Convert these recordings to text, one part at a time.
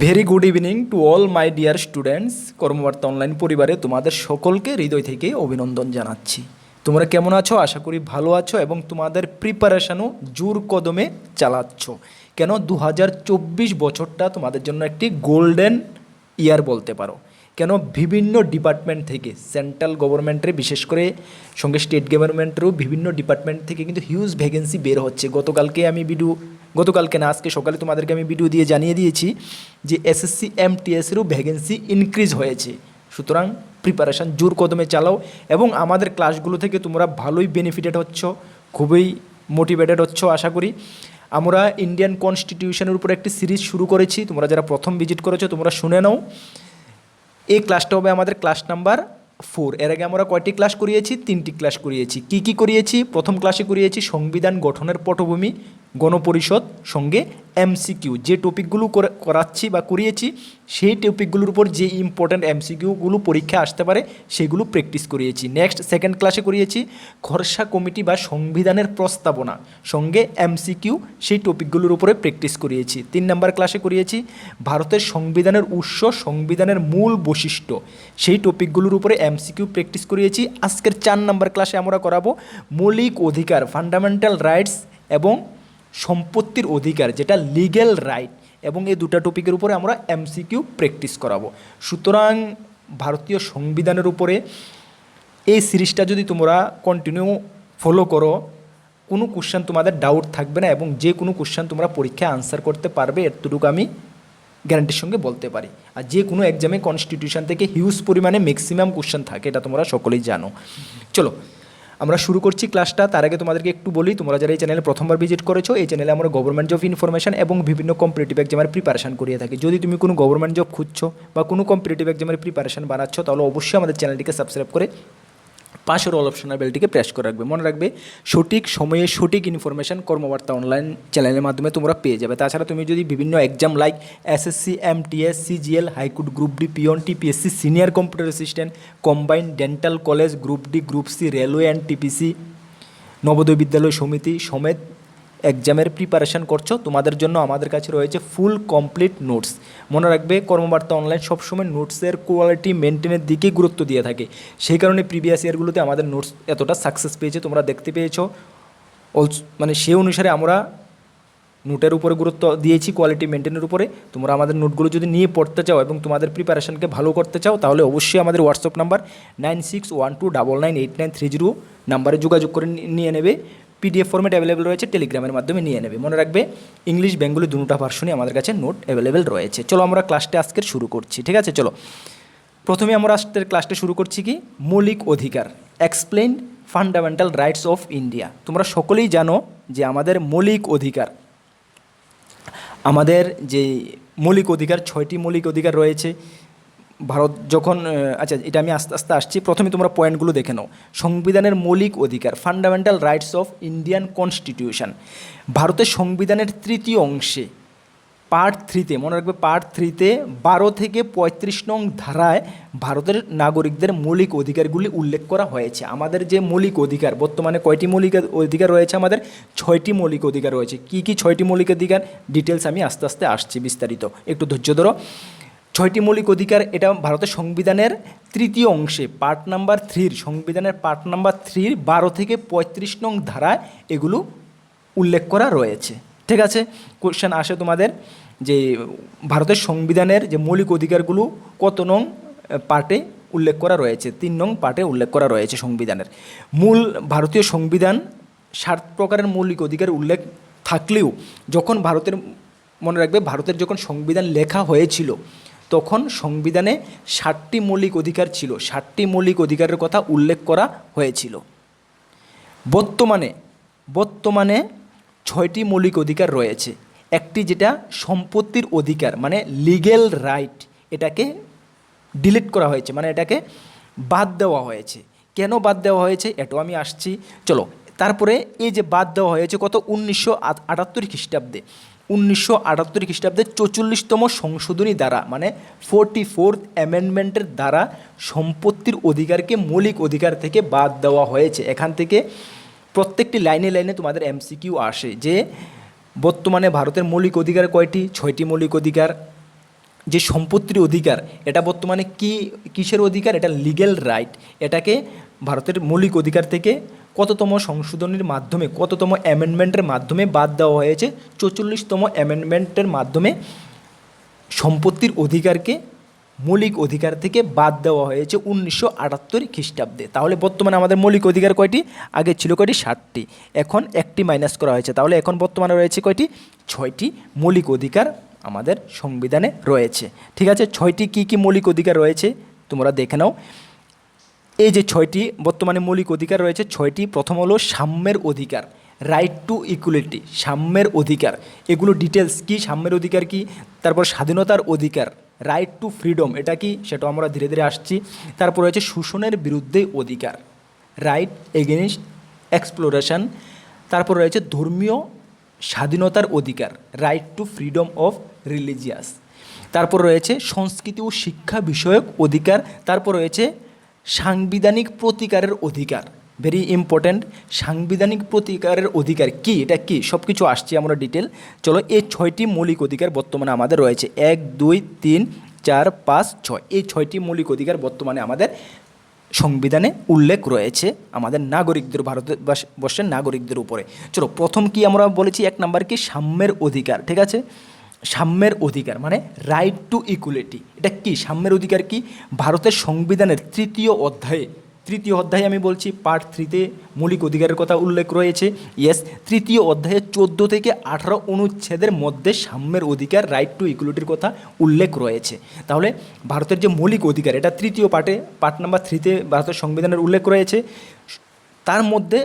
Very good evening to all my dear students. কর্মবার্তা online পরিবারে তোমাদের সকলকে হৃদয় থেকে অভিনন্দন জানাচ্ছি। তোমরা কেমন আছো? আশা করি ভালো আছো এবং তোমাদের প্রিপারেশানও জোর কদমে চালাচ্ছ। কেন 2024 বছরটা তোমাদের জন্য একটি গোল্ডেন ইয়ার বলতে পারো। কেন বিভিন্ন ডিপার্টমেন্ট থেকে, সেন্ট্রাল গভর্নমেন্টের বিশেষ করে সঙ্গে স্টেট গভর্নমেন্টেরও বিভিন্ন ডিপার্টমেন্ট থেকে কিন্তু হিউজ ভ্যাকেন্সি বের হচ্ছে। গতকালকে না, আজকে সকালে তোমাদেরকে আমি ভিডিও দিয়ে জানিয়ে দিয়েছি যে এসএসসি এমটিএসেরও ভ্যাকেন্সি ইনক্রিজ হয়েছে। সুতরাং প্রিপারেশান জোর কদমে চালাও এবং আমাদের ক্লাসগুলো থেকে তোমরা ভালোই বেনিফিটেড হচ্ছ, খুবই মোটিভেটেড হচ্ছ আশা করি। আমরা ইন্ডিয়ান কনস্টিটিউশনের উপর একটি সিরিজ শুরু করেছি। তোমরা যারা প্রথম ভিজিট করেছো তোমরা শুনে নাও। এই ক্লাসটা হবে আমাদের ক্লাস নাম্বার 4। এর আগে আমরা কয়টি ক্লাস করিয়েছি? 3টি ক্লাস করিয়েছি। কি কি করিয়েছি? প্রথম ক্লাসে করিয়েছি সংবিধান গঠনের পটভূমি, গণপরিষদ, সঙ্গে এমসিকিউ। যে টপিকগুলো করাচ্ছি বা করিয়েছি সেই টপিকগুলোর উপর যে ইম্পর্ট্যান্ট এমসিকিউগুলো পরীক্ষা আসতে পারে সেগুলো প্র্যাকটিস করিয়েছি। নেক্সট সেকেন্ড ক্লাসে করিয়েছি খরসা কমিটি বা সংবিধানের প্রস্তাবনা, সঙ্গে এমসিকিউ, সেই টপিকগুলোর উপরে প্র্যাকটিস করিয়েছি। 3 নম্বর ক্লাসে করিয়েছি ভারতের সংবিধানের উৎস, সংবিধানের মূল বৈশিষ্ট্য, সেই টপিকগুলোর উপরে এমসিকিউ প্র্যাকটিস করিয়েছি। আজকের 4 নম্বর ক্লাসে আমরা করাবো মৌলিক অধিকার, ফান্ডামেন্টাল রাইটস এবং সম্পত্তির অধিকার, যেটা লিগ্যাল রাইট, এবং এই দুটো টপিকের উপরে আমরা এমসিকিউ প্র্যাকটিস করাবো। সুতরাং ভারতীয় সংবিধানের উপরে এই সিরিজটা যদি তোমরা কন্টিনিউ ফলো করো, কোনো কোশ্চেন তোমাদের ডাউট থাকবে না এবং যে কোনো কোশ্চেন তোমরা পরীক্ষায় আনসার করতে পারবে, এতটুকু আমি গ্যারান্টির সঙ্গে বলতে পারি। আর যে কোনো এক্সামে কনস্টিটিউশন থেকে হিউজ পরিমাণে ম্যাক্সিমাম কোশ্চেন থাকে, এটা তোমরা সকলেই জানো। চলো আমরা শুরু করছি ক্লাসটা। তার আগে তোমাদেরকে একটু বলি, তোমরা যারা এই চ্যানেলে প্রথমবার ভিজিট করেছো, এই চ্যানেলে আমরা গভর্নমেন্ট জব ইনফরমেশন এবং বিভিন্ন কম্পিটিটিভ এক্সামের প্রিপারেশন করিয়ে থাকি। যদি তুমি কোনো গভর্নমেন্ট জব খুঁজছো বা কোনো কম্পিটিটিভ এক্সামের প্রিপারেশন বানাচ্ছ, তাহলে অবশ্যই আমাদের চ্যানেলটিকে সাবস্ক্রাইব করে পাশের অল অপশনাল বেলটিকে প্রেস করে রাখবে। মনে রাখবে সঠিক সময়ে সঠিক ইনফরমেশন কর্মবার্তা অনলাইন চ্যানেলের মাধ্যমে তোমরা পেয়ে যাবে। তাছাড়া তুমি যদি বিভিন্ন exam like SSC, MTS, CGL, high court, group D, peon, TPSC, senior computer assistant, combined, dental college, group D, group C, railway and TPC, Navodaya Vidyalaya Samiti সমেত এক্সামের প্রিপারেশান করছো, তোমাদের জন্য আমাদের কাছে রয়েছে ফুল কমপ্লিট নোটস। মনে রাখবে কর্মবার্তা অনলাইন সবসময় নোটসের কোয়ালিটি মেনটেনের দিকেই গুরুত্ব দিয়ে থাকে। সেই কারণে প্রিভিয়াস ইয়ারগুলোতে আমাদের নোটস এতটা সাকসেস পেয়েছে, তোমরা দেখতে পেয়েছো। মানে সেই অনুসারে আমরা নোটের উপরে গুরুত্ব দিয়েছি, কোয়ালিটি মেনটেনের উপরে। তোমরা আমাদের নোটগুলো যদি নিয়ে পড়তে চাও এবং তোমাদের প্রিপারেশনকে ভালো করতে চাও, তাহলে অবশ্যই আমাদের হোয়াটসঅ্যাপ নাম্বার 9612998930 নাম্বারে যোগাযোগ করে নিয়ে নেবে। পিডিএফ ফরম্যাট অ্যাভেলেবেল রয়েছে, টেলিগ্রামের মাধ্যমে নিয়ে নেবে। মনে রাখবে ইংলিশ বেঙ্গলি দুটো ভার্সনই আমাদের কাছে নোট অ্যাভেলেবেল রয়েছে। চলো আমরা ক্লাসটা আজকের শুরু করছি, ঠিক আছে? চলো প্রথমে আমরা আজকের ক্লাসটা শুরু করছি কি মৌলিক অধিকার, explain fundamental rights of India. তোমরা সকলেই জানো যে আমাদের মৌলিক অধিকার, আমাদের যে মৌলিক অধিকার 6টি মৌলিক অধিকার রয়েছে। ভারত যখন আচ্ছা, এটা আমি আস্তে আস্তে আসছি। প্রথমে তোমরা পয়েন্টগুলো দেখে নাও। সংবিধানের মৌলিক অধিকার, fundamental rights of Indian constitution, ভারতের সংবিধানের 3য় অংশে পার্ট 3তে, মনে রাখবে পার্ট 3তে 12 থেকে 35 নং ধারায় ভারতের নাগরিকদের মৌলিক অধিকারগুলি উল্লেখ করা হয়েছে। আমাদের যে মৌলিক অধিকার, বর্তমানে কয়টি মৌলিক অধিকার রয়েছে? আমাদের 6টি মৌলিক অধিকার রয়েছে। কি কি 6টি মৌলিক অধিকার? ডিটেলস আমি আস্তে আস্তে আসছি বিস্তারিত, একটু ধৈর্য ধরো। 6টি মৌলিক অধিকার, এটা ভারতের সংবিধানের 3য় অংশে পার্ট নাম্বার 3, সংবিধানের পার্ট নাম্বার 3 12 থেকে 35 নং ধারায় এগুলো উল্লেখ করা রয়েছে, ঠিক আছে? কোশ্চেন আসে তোমাদের যে ভারতের সংবিধানের যে মৌলিক অধিকারগুলো কত নং পার্টে উল্লেখ করা রয়েছে? 3 নং পার্টে উল্লেখ করা রয়েছে সংবিধানের। মূল ভারতীয় সংবিধান 7 প্রকারের মৌলিক অধিকার উল্লেখ থাকলেও যখন ভারতের, মনে রাখবে ভারতের যখন সংবিধান লেখা হয়েছিল তখন সংবিধানে 7টি মৌলিক অধিকার ছিল, 7টি মৌলিক অধিকারের কথা উল্লেখ করা হয়েছিল। বর্তমানে 6টি মৌলিক অধিকার রয়েছে। একটি যেটা সম্পত্তির অধিকার, মানে লিগ্যাল রাইট, এটাকে ডিলিট করা হয়েছে, মানে এটাকে বাদ দেওয়া হয়েছে। কেন বাদ দেওয়া হয়েছে এটাও আমি আসছি, চলো। তারপরে এই যে বাদ দেওয়া হয়েছে কত? 1978 খ্রিস্টাব্দে, 1978 খ্রিস্টাব্দে 44তম সংশোধনী দ্বারা, মানে 44th অ্যামেন্ডমেন্টের দ্বারা সম্পত্তির অধিকারকে মৌলিক অধিকার থেকে বাদ দেওয়া হয়েছে। এখান থেকে প্রত্যেকটি লাইনে লাইনে তোমাদের এমসিকিউ আসে যে বর্তমানে ভারতের মৌলিক অধিকার কয়টি? 6টি মৌলিক অধিকার। যে সম্পত্তির অধিকার, এটা বর্তমানে কিসের অধিকার? এটা লিগ্যাল রাইট। এটাকে ভারতের মৌলিক অধিকার থেকে কততম সংশোধনীর মাধ্যমে, কততম অ্যামেন্ডমেন্টের মাধ্যমে বাদ দেওয়া হয়েছে? 44তম অ্যামেন্ডমেন্টের মাধ্যমে সম্পত্তির অধিকারকে মৌলিক অধিকার থেকে বাদ দেওয়া হয়েছে 1978 খ্রিস্টাব্দে। তাহলে বর্তমানে আমাদের মৌলিক অধিকার কয়টি? আগে ছিল কয়টি? 60টি, এখন একটি মাইনাস করা হয়েছে। তাহলে এখন বর্তমানে রয়েছে কয়টি? 6টি মৌলিক অধিকার আমাদের সংবিধানে রয়েছে। ঠিক আছে, 6টি কী মৌলিক অধিকার রয়েছে তোমরা দেখে নাও। এই যে 6টি বর্তমানে মৌলিক অধিকার রয়েছে, 6টি, প্রথম হলো সাম্যের অধিকার, রাইট টু ইকুয়ালিটি, সাম্যের অধিকার। এগুলো ডিটেলস কি, সাম্যের অধিকার কি, তারপর স্বাধীনতার অধিকার, রাইট টু ফ্রিডম, এটা কি সেটা আমরা ধীরে ধীরে আসছি। তারপর রয়েছে শোষণের বিরুদ্ধে অধিকার, রাইট এগেনস্ট এক্সপ্লোরেশন। তারপর রয়েছে ধর্মীয় স্বাধীনতার অধিকার, right two freedom of religious. তারপর রয়েছে সংস্কৃতি ও শিক্ষা বিষয়ক অধিকার। তারপর রয়েছে সাংবিধানিক প্রতিকারের অধিকার, ভেরি ইম্পর্ট্যান্ট। সাংবিধানিক প্রতিকারের অধিকার কি, এটা কি, সব কিছু আসছি আমরা ডিটেল। চলো, এই 6টি মৌলিক অধিকার বর্তমানে আমাদের রয়েছে, 1 2 3 4 5 6, এই 6টি মৌলিক অধিকার বর্তমানে আমাদের সংবিধানে উল্লেখ রয়েছে আমাদের নাগরিকদের, ভারতবর্ষের নাগরিকদের উপরে। চলো, প্রথম কি আমরা বলেছি, 1 নাম্বার কি? সাম্যের অধিকার। ঠিক আছে, সাম্যের অধিকার মানে রাইট টু ইকুয়ালিটি। এটা কি সাম্যের অধিকার? কি ভারতের সংবিধানের তৃতীয় অধ্যায়ে আমি বলছি, পার্ট 3তে মৌলিক অধিকারের কথা উল্লেখ রয়েছে। ইয়েস, তৃতীয় অধ্যায়ে 14 থেকে 18 অনুচ্ছেদের মধ্যে সাম্যের অধিকার, রাইট টু ইকুয়ালিটির কথা উল্লেখ রয়েছে। তাহলে ভারতের যে মৌলিক অধিকার, এটা তৃতীয় পার্ট নাম্বার 3তে ভারতের সংবিধানের উল্লেখ রয়েছে। তার মধ্যে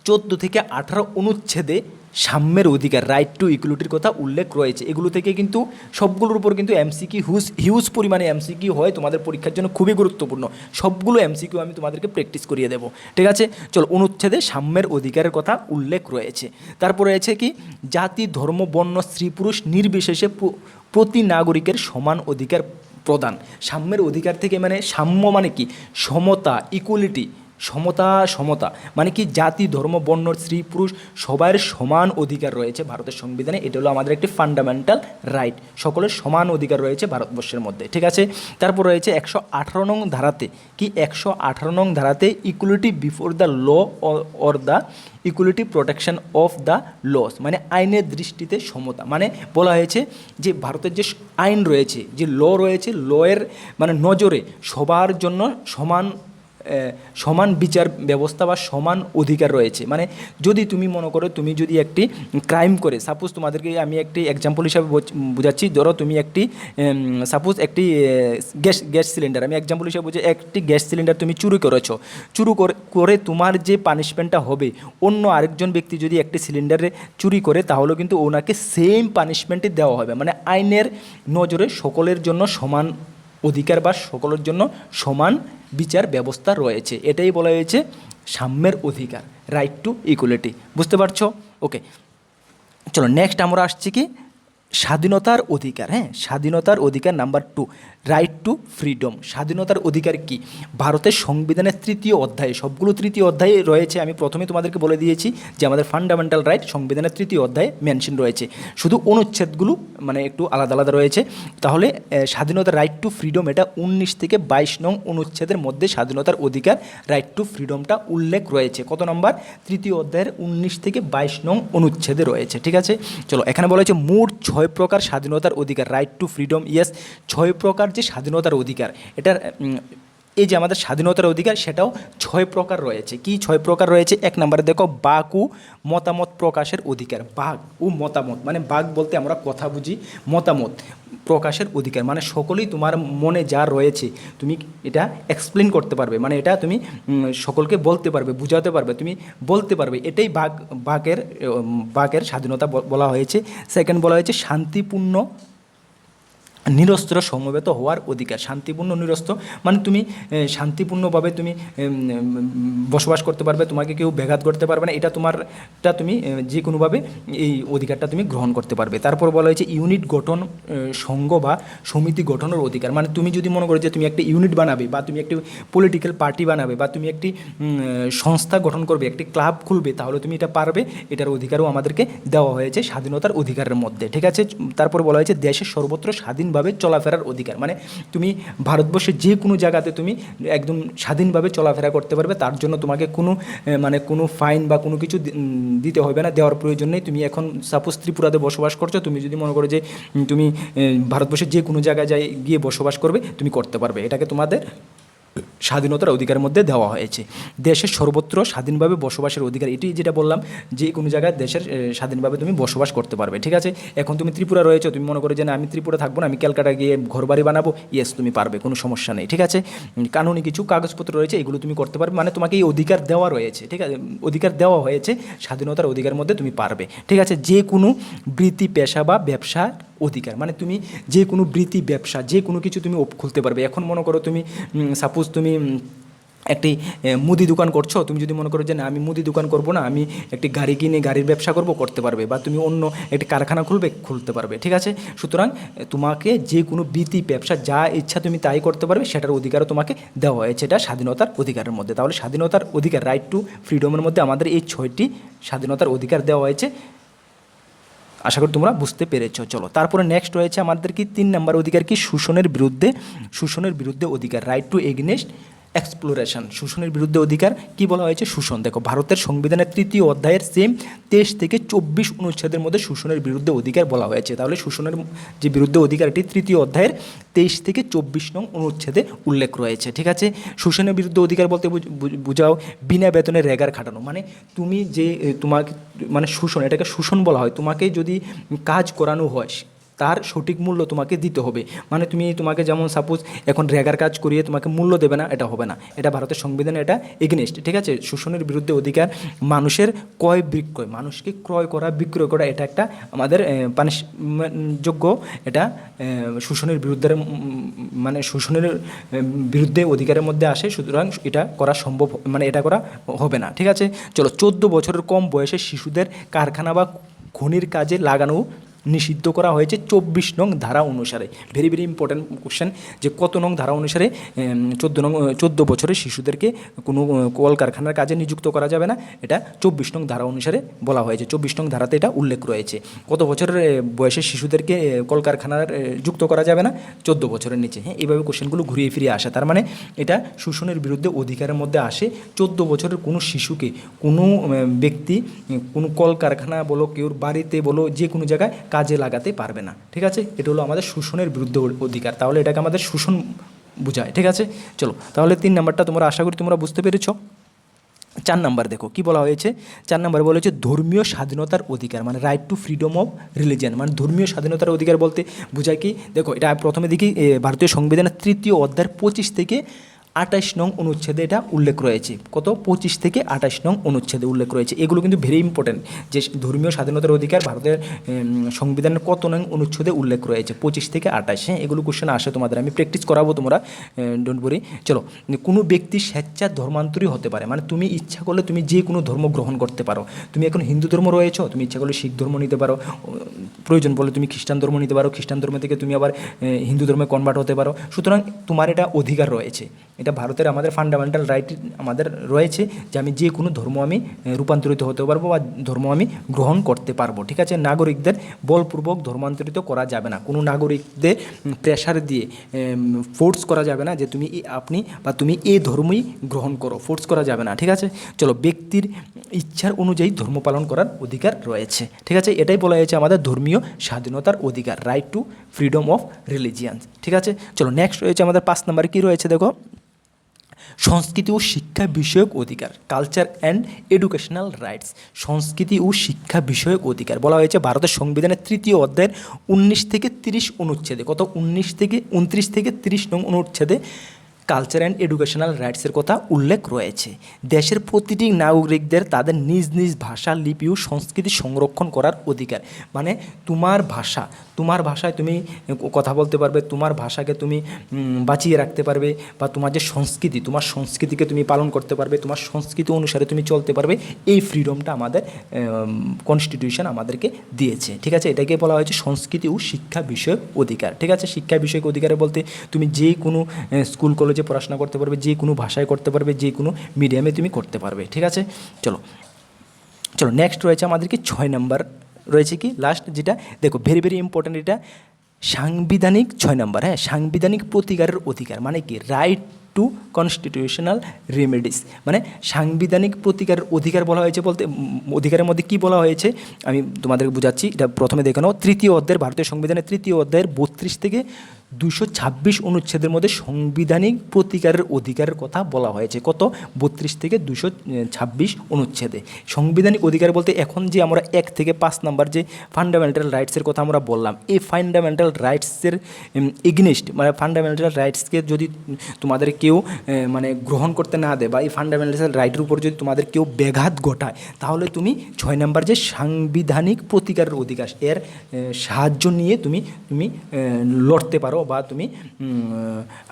14 থেকে 18 অনুচ্ছেদে সাম্যের অধিকার, রাইট টু ইকুয়ালিটির কথা উল্লেখ রয়েছে। এগুলো থেকে কিন্তু সবগুলোর উপর কিন্তু এমসিকিউ হিউজ পরিমাণে এমসিকিউ হয়, তোমাদের পরীক্ষার জন্য খুবই গুরুত্বপূর্ণ। সবগুলো এমসিকিউ আমি তোমাদেরকে প্র্যাকটিস করিয়ে দেবো। ঠিক আছে, চলো, অনুচ্ছেদে সাম্যের অধিকারের কথা উল্লেখ রয়েছে। তারপর রয়েছে কি? জাতি, ধর্ম, বর্ণ, স্ত্রী পুরুষ নির্বিশেষে প্রতি নাগরিকের সমান অধিকার প্রদান। সাম্যের অধিকার থেকে মানে সাম্য মানে কি? সমতা, ইকুয়ালিটি, সমতা মানে কি? জাতি, ধর্ম, বর্ণ, স্ত্রী পুরুষ সবার সমান অধিকার রয়েছে ভারতের সংবিধানে। এটা হলো আমাদের একটি ফান্ডামেন্টাল রাইট, সকলের সমান অধিকার রয়েছে ভারতবর্ষের মধ্যে। ঠিক আছে, তারপর রয়েছে 118 নং ধারাতে কি? 118 নং ধারাতে equality before the law or the equality protection of the laws, মানে আইনের দৃষ্টিতে সমতা। মানে বলা হয়েছে যে ভারতের যে আইন রয়েছে, যে ল রয়েছে, লয়ের মানে নজরে সবার জন্য সমান বিচার ব্যবস্থা বা সমান অধিকার রয়েছে। মানে যদি তুমি মনে করো, তুমি যদি একটি ক্রাইম করে, সাপোজ তোমাদেরকে আমি একটি এক্সাম্পল হিসাবে বোঝাচ্ছি, ধরো তুমি একটি সাপোজ একটি গ্যাস সিলিন্ডার, আমি এক্সাম্পল হিসাবে বুঝি, একটি গ্যাস সিলিন্ডার তুমি চুরি করেছো, করে তোমার যে পানিশমেন্টটা হবে, অন্য আরেকজন ব্যক্তি যদি একটি সিলিন্ডারে চুরি করে, তাহলে কিন্তু ওনাকে সেম পানিশমেন্টই দেওয়া হবে। মানে আইনের নজরে সকলের জন্য সমান অধিকার বা সকলের জন্য সমান বিচার ব্যবস্থা রয়েছে। এটাই বলা হয়েছে সাম্যের অধিকার, রাইট টু ইকুয়ালিটি। বুঝতে পারছো? ওকে, চলো নেক্সট আমরা আসছি কি? স্বাধীনতার অধিকার। হ্যাঁ, স্বাধীনতার অধিকার নাম্বার 2, রাইট টু ফ্রিডম। স্বাধীনতার অধিকার কি? ভারতের সংবিধানের 3য় অধ্যায়ে, সবগুলো 3য় অধ্যায়ে রয়েছে। আমি প্রথমে তোমাদেরকে বলে দিয়েছি যে আমাদের ফান্ডামেন্টাল রাইট সংবিধানের 3য় অধ্যায়ে মেনশন রয়েছে, শুধু অনুচ্ছেদগুলো মানে একটু আলাদা আলাদা রয়েছে। তাহলে স্বাধীনতার রাইট টু ফ্রিডম, এটা 19 থেকে 22 নং অনুচ্ছেদের মধ্যে স্বাধীনতার অধিকার, রাইট টু ফ্রিডমটা উল্লেখ রয়েছে। কত নম্বর? 3য় অধ্যায়ের 19 থেকে 22 নং অনুচ্ছেদে রয়েছে। ঠিক আছে, চলো, এখানে বলা হয়েছে মোট 6 প্রকার স্বাধীনতার অধিকার, রাইট টু ফ্রিডম। ইয়েস, 6 প্রকার যে স্বাধীনতার অধিকার, এটার এই যে আমাদের স্বাধীনতার অধিকার, সেটাও 6 প্রকার রয়েছে। কি 6 প্রকার রয়েছে? 1 নম্বরে দেখো, বাক ও মতামত প্রকাশের অধিকার। বাক ও মতামত মানে বাক বলতে আমরা কথা বুঝি, মতামত প্রকাশের অধিকার মানে সকলেই তোমার মনে যা রয়েছে তুমি এটা এক্সপ্লেন করতে পারবে, মানে এটা তুমি সকলকে বলতে পারবে, বুঝাতে পারবে, তুমি বলতে পারবে। এটাই বাকের স্বাধীনতা বলা হয়েছে। সেকেন্ড বলা হয়েছে শান্তিপূর্ণ নিরস্ত্র সমবেত হওয়ার অধিকার। শান্তিপূর্ণ নিরস্ত্র মানে তুমি শান্তিপূর্ণভাবে তুমি বসবাস করতে পারবে, তোমাকে কেউ ব্যাঘাত করতে পারবে না, এটা তুমি যে কোনোভাবে এই অধিকারটা তুমি গ্রহণ করতে পারবে। তারপর বলা হয়েছে ইউনিট গঠন, সংঘ বা সমিতি গঠনের অধিকার। মানে তুমি যদি মনে করো যে তুমি একটা ইউনিট বানাবে, বা তুমি একটি পলিটিক্যাল পার্টি বানাবে, বা তুমি একটি সংস্থা গঠন করবে, একটি ক্লাব খুলবে, তাহলে তুমি এটা পারবে। এটার অধিকারও আমাদেরকে দেওয়া হয়েছে স্বাধীনতার অধিকারের মধ্যে। ঠিক আছে, তারপর বলা হয়েছে দেশের সর্বত্র স্বাধীন স্বাধীনভাবে চলাফেরার অধিকার, মানে তুমি ভারতবর্ষের যে কোনো জায়গাতে তুমি একদম স্বাধীনভাবে চলাফেরা করতে পারবে, তার জন্য তোমাকে মানে কোনো ফাইন বা কোনো কিছু দিতে হবে না, দেওয়ার প্রয়োজন নেই। তুমি এখন সাপোজ ত্রিপুরাতে বসবাস করছো, তুমি যদি মনে করো যে তুমি ভারতবর্ষের যে কোনো জায়গায় গিয়ে বসবাস করবে, তুমি করতে পারবে। এটাকে তোমাদের স্বাধীনতার অধিকারের মধ্যে দেওয়া হয়েছে। দেশের সর্বত্র স্বাধীনভাবে বসবাসের অধিকার, এটি যেটা বললাম যে কোনো জায়গায় দেশের স্বাধীনভাবে তুমি বসবাস করতে পারবে। ঠিক আছে, এখন তুমি ত্রিপুরা রয়েছো, তুমি মনে করো যে না আমি ত্রিপুরা থাকবো না, আমি ক্যালকাটা গিয়ে ঘরবাড়ি বানাবো, ইয়েস তুমি পারবে, কোনো সমস্যা নেই। ঠিক আছে, কানুনি কিছু কাগজপত্র রয়েছে, এগুলো তুমি করতে পারবে, মানে তোমাকে এই অধিকার দেওয়া রয়েছে। ঠিক আছে, অধিকার দেওয়া হয়েছে, স্বাধীনতার অধিকারের মধ্যে তুমি পারবে। ঠিক আছে, যে কোনো বৃত্তি, পেশা বা ব্যবসা অধিকার, মানে তুমি যে কোনো বৃত্তি, ব্যবসা, যে কোনো কিছু তুমি খুলতে পারবে। এখন মনে করো তুমি সাপোজ তুমি একটি মুদি দোকান করছো, তুমি যদি মনে করো যে না আমি মুদি দোকান করবো না, আমি একটি গাড়ি কিনে গাড়ির ব্যবসা করবো, করতে পারবে। বা তুমি অন্য একটি কারখানা খুলতে পারবে। ঠিক আছে, সুতরাং তোমাকে যে কোনো বৃত্তি, ব্যবসা যা ইচ্ছা তুমি তাই করতে পারবে, সেটার অধিকারও তোমাকে দেওয়া হয়েছে, এটা স্বাধীনতার অধিকারের মধ্যে। তাহলে স্বাধীনতার অধিকার, রাইট টু ফ্রিডমের মধ্যে আমাদের এই 6টি স্বাধীনতার অধিকার দেওয়া হয়েছে। আশা করি তোমরা বুঝতে পেরেছো। চলো, তারপরে নেক্সট রয়েছে আমাদের কি 3 নম্বর অধিকার, কি শোষণের বিরুদ্ধে অধিকার, রাইট টু এগেইনস্ট এক্সপ্লোরেশন। শোষণের বিরুদ্ধে অধিকার কি বলা হয়েছে? শোষণ। দেখো, ভারতের সংবিধানের 3য় অধ্যায়ের সেম 23 থেকে 24 অনুচ্ছেদের মধ্যে শোষণের বিরুদ্ধে অধিকার বলা হয়েছে। তাহলে শোষণের যে বিরুদ্ধে অধিকারটি 3য় অধ্যায়ের 23 থেকে 24 নং অনুচ্ছেদে উল্লেখ রয়েছে। ঠিক আছে, শোষণের বিরুদ্ধে অধিকার বলতে বুঝাও বিনা বেতনে রেগার খাটানো, মানে তুমি যে তোমাকে মানে শোষণ, এটাকে শোষণ বলা হয়। তোমাকে যদি কাজ করানো হয়, তার সঠিক মূল্য তোমাকে দিতে হবে। মানে তোমাকে যেমন সাপোজ এখন রেগার কাজ করিয়ে তোমাকে মূল্য দেবে না, এটা হবে না, এটা ভারতের সংবিধানে এটা এগেনস্ট। ঠিক আছে, শোষণের বিরুদ্ধে অধিকার মানুষের ক্রয় বিক্রয়, মানুষকে ক্রয় করা, বিক্রয় করা, এটা একটা আমাদের যোগ্য, এটা শোষণের বিরুদ্ধে, মানে শোষণের বিরুদ্ধে অধিকারের মধ্যে আসে। সুতরাং এটা করা সম্ভব, মানে এটা করা হবে না। ঠিক আছে, চলো, 14 বছরের কম বয়সে শিশুদের কারখানা বা খনির কাজে লাগানো নিষিদ্ধ করা হয়েছে 24 নং ধারা অনুসারে। ভেরি ভেরি ইম্পর্ট্যান্ট কোশ্চেন, যে কত নং ধারা অনুসারে 14 বছরের শিশুদেরকে কোনো কলকারখানার কাজে নিযুক্ত করা যাবে না, এটা 24 নং ধারা অনুসারে বলা হয়েছে। 24 নং ধারাতে এটা উল্লেখ রয়েছে। কত বছরের বয়সের শিশুদেরকে কলকারখানার যুক্ত করা যাবে না? 14 বছরের নিচে। হ্যাঁ, এইভাবে কোশ্চেনগুলো ঘুরিয়ে ফিরিয়ে আসে। তার মানে এটা শোষণের বিরুদ্ধে অধিকারের মধ্যে আসে। 14 বছরের কোনো শিশুকে কোনো ব্যক্তি কোনো কলকারখানা বলো, কেউর বাড়িতে বলো, যে কোনো জায়গায় কাজে লাগাতে পারবে না। ঠিক আছে, এটা হলো আমাদের শোষণের বিরুদ্ধে অধিকার। তাহলে এটাকে আমাদের শোষণ বোঝায়। ঠিক আছে, চলো, তাহলে 3 নম্বরটা তোমরা আশা করি তোমরা বুঝতে পেরেছ। 4 নম্বর দেখো কি বলা হয়েছে। 4 নম্বর বলা হয়েছে ধর্মীয় স্বাধীনতার অধিকার, মানে right two freedom of religion. মানে ধর্মীয় স্বাধীনতার অধিকার বলতে বোঝায় কি? দেখো, এটা প্রথমে দেখি ভারতীয় সংবিধানের 3য় অধ্যায়ের 25 থেকে 28 নং অনুচ্ছেদে এটা উল্লেখ রয়েছে। কত? 25 থেকে 28 নং অনুচ্ছেদে উল্লেখ রয়েছে। এগুলো কিন্তু ভেরি ইম্পর্টেন্ট, যে ধর্মীয় স্বাধীনতার অধিকার ভারতের সংবিধানের কত নং অনুচ্ছেদে উল্লেখ রয়েছে? 25 থেকে 28। হ্যাঁ, এগুলো কোশ্চেন আসে তোমাদের, আমি প্র্যাকটিস করাবো, তোমরা ডোন্ট ওয়ারি। চলো, কোনো ব্যক্তি স্বেচ্ছা ধর্মান্তরী হতে পারে, মানে তুমি ইচ্ছা করলে তুমি যে কোনো ধর্ম গ্রহণ করতে পারো। তুমি এখন হিন্দু ধর্ম রয়েছো, তুমি ইচ্ছা করলে শিখ ধর্ম নিতে পারো, প্রয়োজন বলে তুমি খ্রিস্টান ধর্ম নিতে পারো, খ্রিস্টান ধর্ম থেকে তুমি আবার হিন্দু ধর্মে কনভার্ট হতে পারো। সুতরাং তোমার এটা অধিকার রয়েছে, এটা ভারতের আমাদের ফান্ডামেন্টাল রাইট আমাদের রয়েছে, যে আমি যে কোনো ধর্ম আমি রূপান্তরিত হতে পারবো বা ধর্ম আমি গ্রহণ করতে পারবো। ঠিক আছে, নাগরিকদের বলপূর্বক ধর্মান্তরিত করা যাবে না, কোনো নাগরিকদের প্রেশার দিয়ে ফোর্স করা যাবে না যে তুমি এই ধর্মই গ্রহণ করো, ফোর্স করা যাবে না। ঠিক আছে, চলো, ব্যক্তির ইচ্ছার অনুযায়ী ধর্ম পালন করার অধিকার রয়েছে। ঠিক আছে, এটাই বলা হয়েছে আমাদের ধর্মীয় স্বাধীনতার অধিকার, right two freedom of religion. ঠিক আছে, চলো, নেক্সট রয়েছে আমাদের 5 নম্বরে কী রয়েছে দেখো, সংস্কৃতি ও শিক্ষা বিষয়ক অধিকার, কালচার অ্যান্ড এডুকেশনাল রাইটস। সংস্কৃতি ও শিক্ষা বিষয়ক অধিকার বলা হয়েছে ভারতের সংবিধানের 3য় অধ্যায়ের 19 থেকে 30 অনুচ্ছেদে। কত? 29 থেকে 30 নং অনুচ্ছেদে কালচার অ্যান্ড এডুকেশনাল রাইটসের কথা উল্লেখ রয়েছে। দেশের প্রতিটি নাগরিকদের তাদের নিজ নিজ ভাষা, লিপি ও সংস্কৃতি সংরক্ষণ করার অধিকার। মানে তোমার ভাষায় তুমি কথা বলতে পারবে, তোমার ভাষাকে তুমি বাঁচিয়ে রাখতে পারবে, বা তোমার যে সংস্কৃতি, তোমার সংস্কৃতিকে তুমি পালন করতে পারবে, তোমার সংস্কৃতি অনুসারে তুমি চলতে পারবে। এই ফ্রিডমটা আমাদের কনস্টিটিউশন আমাদেরকে দিয়েছে। ঠিক আছে, এটাকে বলা হয়েছে সংস্কৃতি ও শিক্ষা বিষয়ক অধিকার। ঠিক আছে, শিক্ষা বিষয়ক অধিকারে বলতে তুমি যে কোনো স্কুল কলেজে পড়াশোনা করতে পারবে, যে কোনো ভাষায় করতে পারবে, যে কোনো মিডিয়ামে তুমি করতে পারবে। ঠিক আছে, চলো, নেক্সট রয়েছে আমাদেরকে 6 নম্বর রয়েছে কি লাস্ট, যেটা দেখো ভেরি ভেরি ইম্পর্ট্যান্ট, এটা সাংবিধানিক 6 নম্বর, হ্যাঁ, সাংবিধানিক প্রতিকারের অধিকার মানে কি? রাইট টু কনস্টিটিউশনাল রেমেডিস, মানে সাংবিধানিক প্রতিকারের অধিকার বলা হয়েছে বলতে অধিকারের মধ্যে কি বলা হয়েছে আমি তোমাদেরকে বোঝাচ্ছি। এটা প্রথমে দেখে নাও, তৃতীয় অধ্যায়ের, ভারতীয় সংবিধানের তৃতীয় অধ্যায়ের 32 থেকে 226 অনুচ্ছেদের মধ্যে সাংবিধানিক প্রতিকারের অধিকারের কথা বলা হয়েছে। কত? 32 থেকে 226 অনুচ্ছেদে সাংবিধানিক অধিকার বলতে এখন যে আমরা 1 থেকে 5 নাম্বার যে ফান্ডামেন্টাল রাইটসের কথা আমরা বললাম, এই ফান্ডামেন্টাল রাইটসের এগেনিস্ট, মানে ফান্ডামেন্টাল রাইটসকে যদি তোমাদের কেউ মানে গ্রহণ করতে না দেয় বা এই ফান্ডামেন্টাল রাইটের উপর যদি তোমাদের কেউ ব্যাঘাত ঘটায়, তাহলে তুমি 6 নাম্বার যে সাংবিধানিক প্রতিকারের অধিকার, এর সাহায্য নিয়ে তুমি লড়তে পারো বা তুমি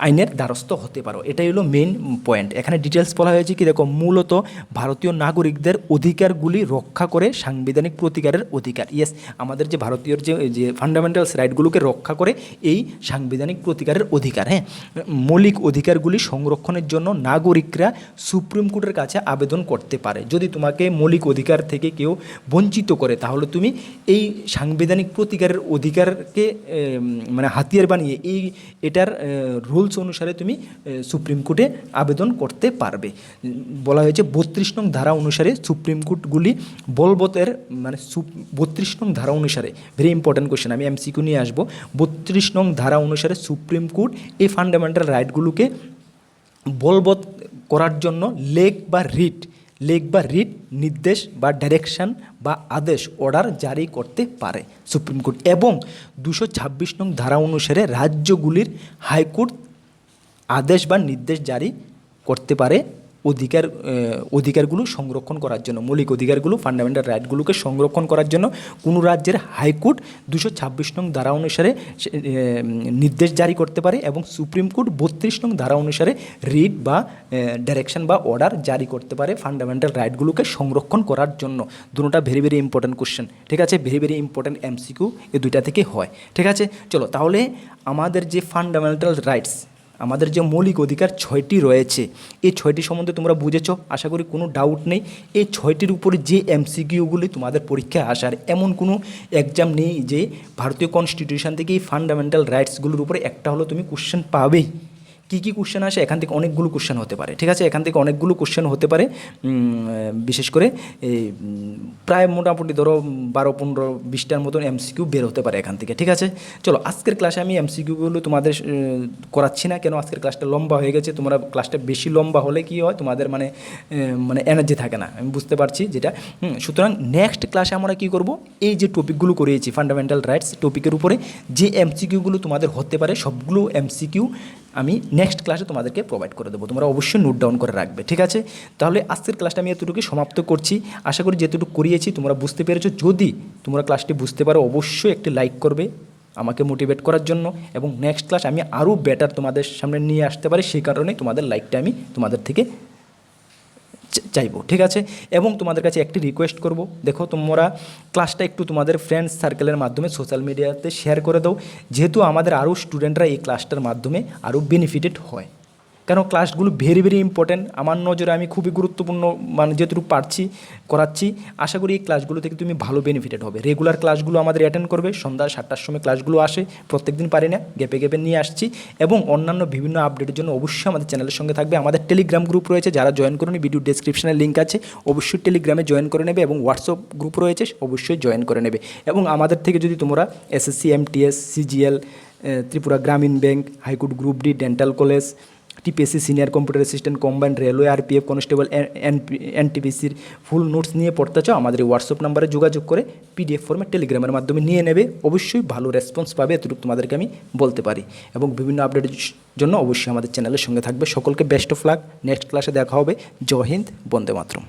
আইনের দ্বারস্থ হতে পারো। এটাই হলো মেইন পয়েন্ট। এখানে ডিটেলস বলা হয়েছে কি দেখো, মূলত ভারতীয় নাগরিকদের অধিকারগুলি রক্ষা করে সাংবিধানিক প্রতিকারের অধিকার। ইয়েস, আমাদের যে ভারতীয় যে ফান্ডামেন্টালস রাইটগুলোকে রক্ষা করে এই সাংবিধানিক প্রতিকারের অধিকার। হ্যাঁ, মৌলিক অধিকারগুলি সংরক্ষণের জন্য নাগরিকরা সুপ্রিম কোর্টের কাছে আবেদন করতে পারে। যদি তোমাকে মৌলিক অধিকার থেকে কেউ বঞ্চিত করে, তাহলে তুমি এই সাংবিধানিক প্রতিকারের অধিকারকে মানে হাতিয়ার বানিয়ে এটার রুলস অনুসারে তুমি সুপ্রিম কোর্টে আবেদন করতে পারবে। বলা হয়েছে 32 নং ধারা অনুসারে সুপ্রিম কোর্টগুলি বলবতের, মানে 32 নং ধারা অনুসারে, ভেরি ইম্পর্ট্যান্ট কোশ্চেন, আমি এমসিকিউ নিয়ে আসবো। 32 নং ধারা অনুসারে সুপ্রিম কোর্ট এই ফান্ডামেন্টাল রাইটগুলোকে বলবৎ করার জন্য লেগ বা রিট নির্দেশ বা ডাইরেকশন বা আদেশ অর্ডার জারি করতে পারে সুপ্রিম কোর্ট। এবং 226 নং ধারা অনুসারে রাজ্যগুলির হাইকোর্ট আদেশ বা নির্দেশ জারি করতে পারে অধিকারগুলো সংরক্ষণ করার জন্য, মৌলিক অধিকারগুলো, ফান্ডামেন্টাল রাইটগুলোকে সংরক্ষণ করার জন্য কোনো রাজ্যের হাইকোর্ট 226 নং ধারা অনুসারে নির্দেশ জারি করতে পারে এবং সুপ্রিম কোর্ট 32 নং ধারা অনুসারে রিট বা ডাইরেকশন বা অর্ডার জারি করতে পারে ফান্ডামেন্টাল রাইটগুলোকে সংরক্ষণ করার জন্য। দুটোটা ভেরি ভেরি ইম্পর্ট্যান্ট কোশ্চেন, ঠিক আছে, ভেরি ভেরি ইম্পর্ট্যান্ট এমসিকিউ এই দুইটা থেকে হয়, ঠিক আছে। চলো, তাহলে আমাদের যে ফান্ডামেন্টাল রাইটস, আমাদের যে মৌলিক অধিকার 6টি রয়েছে, এই 6টি সম্বন্ধে তোমরা বুঝেছ, আশা করি কোনো ডাউট নেই। এই 6টির উপরে যে এমসিকিউগুলি তোমাদের পরীক্ষায় আসার এমন কোনো এক্সাম নেই যে ভারতীয় কনস্টিটিউশন থেকে এই ফান্ডামেন্টাল রাইটসগুলোর উপরে একটা হলো তুমি কোশ্চেন পাবেই। কী কী কোশ্চেন আসে? এখান থেকে অনেকগুলো কোশ্চেন হতে পারে, ঠিক আছে, এখান থেকে অনেকগুলো কোশ্চেন হতে পারে। বিশেষ করে এই প্রায় মোটামুটি ধরো 12-15-20টার মতন এমসিকিউ বের হতে পারে এখান থেকে, ঠিক আছে। চলো, আজকের ক্লাসে আমি এমসিকিউগুলো তোমাদের করাচ্ছি না, কেন আজকের ক্লাসটা লম্বা হয়ে গেছে। তোমরা ক্লাসটা বেশি লম্বা হলে কি হয়, তোমাদের মানে এনার্জি থাকে না, আমি বুঝতে পারছি যেটা। সুতরাং নেক্সট ক্লাসে আমরা কী করব, এই যে টপিকগুলো করিয়েছি ফান্ডামেন্টাল রাইটস টপিকের উপরে যে এমসিকিউগুলো তোমাদের হতে পারে, সবগুলো এমসিকিউ আমি নেক্সট ক্লাসে তোমাদেরকে প্রোভাইড করে দেবো। তোমরা অবশ্যই নোট ডাউন করে রাখবে, ঠিক আছে। তাহলে আজকের ক্লাসটা আমি এতটুকু সমাপ্ত করছি। আশা করি যেটুকু করিয়েছি তোমরা বুঝতে পেরেছো। যদি তোমরা ক্লাসটি বুঝতে পারো, অবশ্যই একটি লাইক করবে আমাকে মোটিভেট করার জন্য, এবং নেক্সট ক্লাস আমি আরও বেটার তোমাদের সামনে নিয়ে আসতে পারি, সেই কারণে তোমাদের লাইকটা আমি তোমাদের থেকে চাইবো, ঠিক আছে। এবং তোমাদের কাছে একটি রিকোয়েস্ট করব, দেখো তোমরা ক্লাসটা একটু তোমাদের ফ্রেন্ডস সার্কেলের মাধ্যমে সোশ্যাল মিডিয়াতে শেয়ার করে দাও, যেহেতু আমাদের আরও স্টুডেন্টরা এই ক্লাসটার মাধ্যমে আরও বেনিফিটেড হয়। কেন ক্লাসগুলো ভেরি ভেরি ইম্পর্ট্যান্ট আমার নজরে, আমি খুবই গুরুত্বপূর্ণ মানে যেটুকু পারছি করাচ্ছি। আশা করি এই ক্লাসগুলো থেকে তুমি ভালো বেনিফিটেড হবে। রেগুলার ক্লাসগুলো আমাদের অ্যাটেন্ড করবে, সন্ধ্যা 7টার সময় ক্লাসগুলো আসে, প্রত্যেক দিন পারি না, গ্যাপে গ্যাপে নিয়ে আসছি। এবং অন্যান্য বিভিন্ন আপডেটের জন্য অবশ্যই আমাদের চ্যানেলের সঙ্গে থাকবে। আমাদের টেলিগ্রাম গ্রুপ রয়েছে, যারা জয়েন করুন, ভিডিও ডেসক্রিপশনে লিঙ্ক আছে, অবশ্যই টেলিগ্রামে জয়েন করে নেবে। এবং হোয়াটসঅ্যাপ গ্রুপ রয়েছে, অবশ্যই জয়েন করে নেবে। এবং আমাদের থেকে যদি তোমরা SSC, MTS, CGL, Tripura Gramin bank, high court group D, dental college, TPSC senior computer assistant, combined railway, RPF constable, এনটিপিসির ফুল নোটস নিয়ে পড়তে চাও, আমাদের এই হোয়াটসঅ্যাপ নাম্বারে যোগাযোগ করে পিডিএফ ফর্মে টেলিগ্রামের মাধ্যমে নিয়ে নেবে। অবশ্যই ভালো রেসপন্স পাবে, এতটুকু তোমাদেরকে আমি বলতে পারি। এবং বিভিন্ন আপডেটের জন্য অবশ্যই আমাদের চ্যানেলের সঙ্গে থাকবে। সকলকে বেস্ট অফ লাক। নেক্সট ক্লাসে দেখা হবে। জয় হিন্দ, বন্দে মাতরম।